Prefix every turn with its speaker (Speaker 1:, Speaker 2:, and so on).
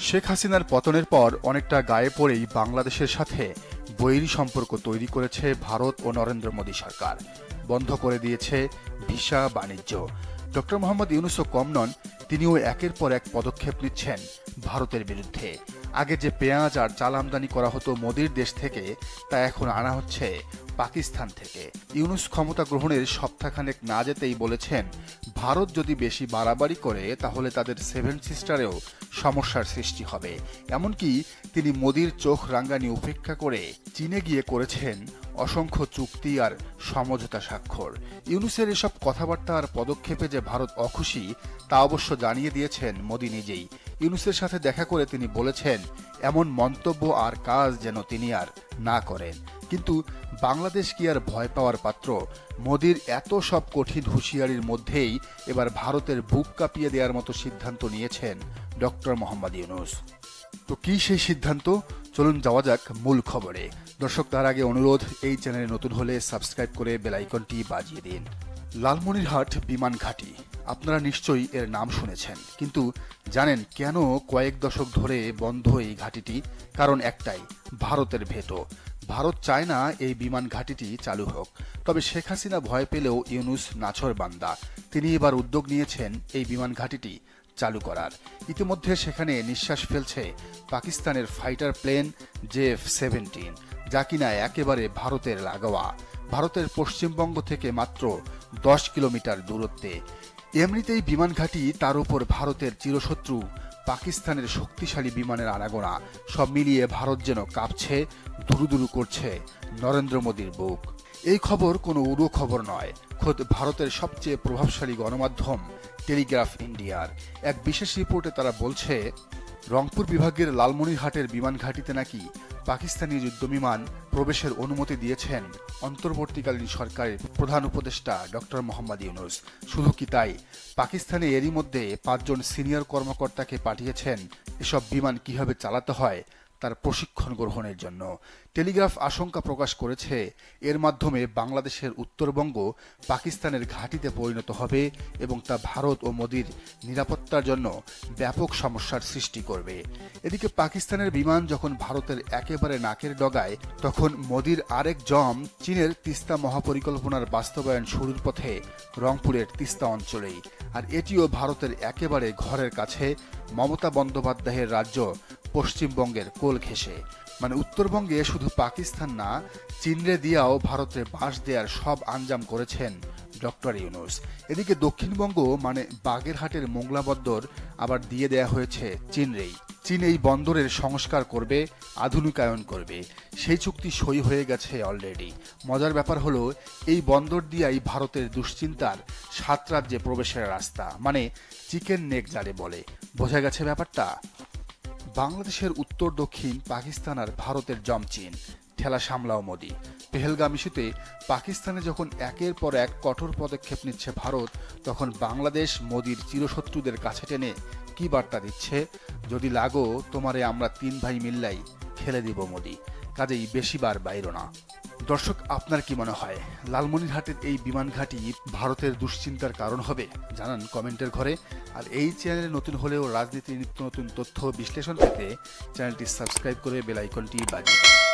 Speaker 1: শেখ হাসিনার পতনের পর অনেকটা গায়ে পড়েই বাংলাদেশের সাথে বৈরী সম্পর্ক তৈরি করেছে ভারত ও নরেন্দ্র মোদী সরকার। বন্ধ করে দিয়েছে ভিসা বাণিজ্য। ডক্টর মোহাম্মদ ইউনূসও কম নন, তিনিও একের পর এক পদক্ষেপ নিচ্ছেন ভারতের বিরুদ্ধে। আগে যে পেঁয়াজ আর চাল আমদানি করা হতো মোদির দেশ থেকে, তা এখন আনা হচ্ছে পাকিস্তান থেকে। ইউনূস ক্ষমতা গ্রহণের সপ্তাহখানেক না যেতেই বলেছেন, ভারত যদি বেশি বাড়াবাড়ি করে তাহলে তাদের সেভেন সিস্টারেও সমস্যার সৃষ্টি হবে। এমনকি তিনি মোদির চোখ রাঙ্গানি উপেক্ষা করে চীনে গিয়ে করেছেন অসংখ্য চুক্তি আর সমঝোতা স্বাক্ষর। ইউনূসের এসব কথাবার্তা আর পদক্ষেপে যে ভারত অখুশি তা অবশ্য জানিয়ে দিয়েছেন মোদি নিজেই। ইউনূসের সাথে দেখা করে তিনি বলেছেন, এমন মন্তব্য আর কাজ যেন তিনি আর না করেন। কিন্তু বাংলাদেশ কি আর ভয় পাওয়ার পাত্র? মোদির এত সব কঠিন হুঁশিয়ারির মধ্যেই এবার ভারতের বুক কাঁপিয়ে দেওয়ার মতো সিদ্ধান্ত নিয়েছেন ডক্টর মোহাম্মদ ইউনূস। তো কি সেই সিদ্ধান্ত? চলুন যাওয়া যাক মূল খবরে। দর্শক, তার আগে অনুরোধ, এই চ্যানেলে নতুন হলে সাবস্ক্রাইব করে বেল আইকনটি বাজিয়ে দিন। লালমনিরহাট বিমান ঘাঁটি, আপনারা নিশ্চয়ই এর নাম শুনেছেন, কিন্তু জানেন কেন কয়েক দশক ধরে বন্ধ এই ঘাঁটিটি? কারণ একটাই, ভারতের ভেটো। ভারত চায় না এই বিমান ঘাঁটিটি চালু হোক। তবে শেখ হাসিনা ভয় পেলেও ইউনূস নাছোড়বান্দা। তিনি এবার উদ্যোগ নিয়েছেন এই বিমান ঘাঁটিটি চালু করার। ইতিমধ্যে সেখানে নিঃশ্বাস ফেলছে পাকিস্তানের ফাইটার প্লেন JF-17, যা কিনা একেবারে ভারতের লাগোয়া, ভারতের পশ্চিমবঙ্গ থেকে মাত্র 10 কিলোমিটার দূরত্বে। এমনিতেই বিমান ঘাঁটি, তার উপর ভারতের চিরশত্রু পাকিস্তানের শক্তিশালী বিমানের আনাগোনা, সব মিলিয়ে ভারত যেন কাঁপছে, দুরুদুরু করছে নরেন্দ্র মোদীর বুক। এই খবর কোনো উড়ো খবর নয়। খোদ ভারতের সবচেয়ে প্রভাবশালী গণমাধ্যম টেলিগ্রাফ ইন্ডিয়ার এক বিশেষ রিপোর্টে তারা বলছে, রংপুর বিভাগের লালমনিরহাটের বিমান ঘাঁটিতে নাকি পাকিস্তানি যুদ্ধবিমান প্রবেশের অনুমতি দিয়েছেন অন্তর্বর্তীকালীন সরকারের প্রধান উপদেষ্টা ডক্টর মোহাম্মদ ইউনূস। শুধু কি তাই, পাকিস্তানে এরই মধ্যে 5 জন সিনিয়র কর্মকর্তাকে পাঠিয়েছেন এসব বিমান কিভাবে চালাতে হয় তার প্রশিক্ষণ গ্রহণের জন্য। টেলিগ্রাফ আশঙ্কা প্রকাশ করেছে, এর মাধ্যমে বাংলাদেশের উত্তরবঙ্গ পাকিস্তানের ঘাঁটিতে পরিণত হবে এবং তা ভারত ও মোদির নিরাপত্তার জন্য ব্যাপক সমস্যার সৃষ্টি করবে। এদিকে পাকিস্তানের বিমান যখন ভারতের একেবারে নাকের ডগায়, তখন মোদির আরেক জম চীনের তিস্তা মহাপরিকল্পনার বাস্তবায়ন শুরুর পথে রংপুরের তিস্তা অঞ্চলেই। আর এটিও ভারতের একেবারে ঘরের কাছে, মমতা বন্দ্যোপাধ্যায়ের রাজ্য পশ্চিমবঙ্গের কোল ঘেঁষে। মানে উত্তরবঙ্গে শুধু পাকিস্তান না, চীনরে দিয়াও ভারতে বাঁশ দেওয়ার সব আঞ্জাম করেছেন ডক্টর ইউনূস। এদিকে দক্ষিণবঙ্গ মানে বাগেরহাটের মোংলা বন্দর আবার দিয়ে দেয়া হয়েছে চীনরেই। চীন এই বন্দরের সংস্কার করবে, আধুনিকায়ন করবে। সেই চুক্তি সই হয়ে গেছে অলরেডি। মজার ব্যাপার হলো, এই বন্দর দিয়াই ভারতের দুশ্চিন্তার 7 রাজ্যে প্রবেশের রাস্তা, মানে চিকেন নেক যারে বলে। বোঝা গেছে ব্যাপারটা? বাংলাদেশের উত্তর দক্ষিণ পাকিস্তান আর ভারতের জম চীন, ঠেলা সামলাও মোদি। পেহেলগাম ইস্যুতে পাকিস্তানে যখন একের পর এক কঠোর পদক্ষেপ নিচ্ছে ভারত, তখন বাংলাদেশ মোদির চিরশত্রুদের কাছে টেনে কি বার্তা দিচ্ছে, যদি লাগো তোমারে আমরা 3 ভাই মিল্লাই খেলে দিব মোদি, কাজেই বেশিবার বাইরো না। দর্শক, আপনার কি মনে হয় লালমনিরহাটের এই বিমান ঘাঁটি ভারতের দুশ্চিন্তার কারণ হবে? জানান কমেন্টের ঘরে। আর এই চ্যানেলে নতুন হলেও রাজনীতির নিত্য নতুন তথ্য বিশ্লেষণ পেতে চ্যানেলটি সাবস্ক্রাইব করে বেল আইকনটি বাজিয়ে দিন।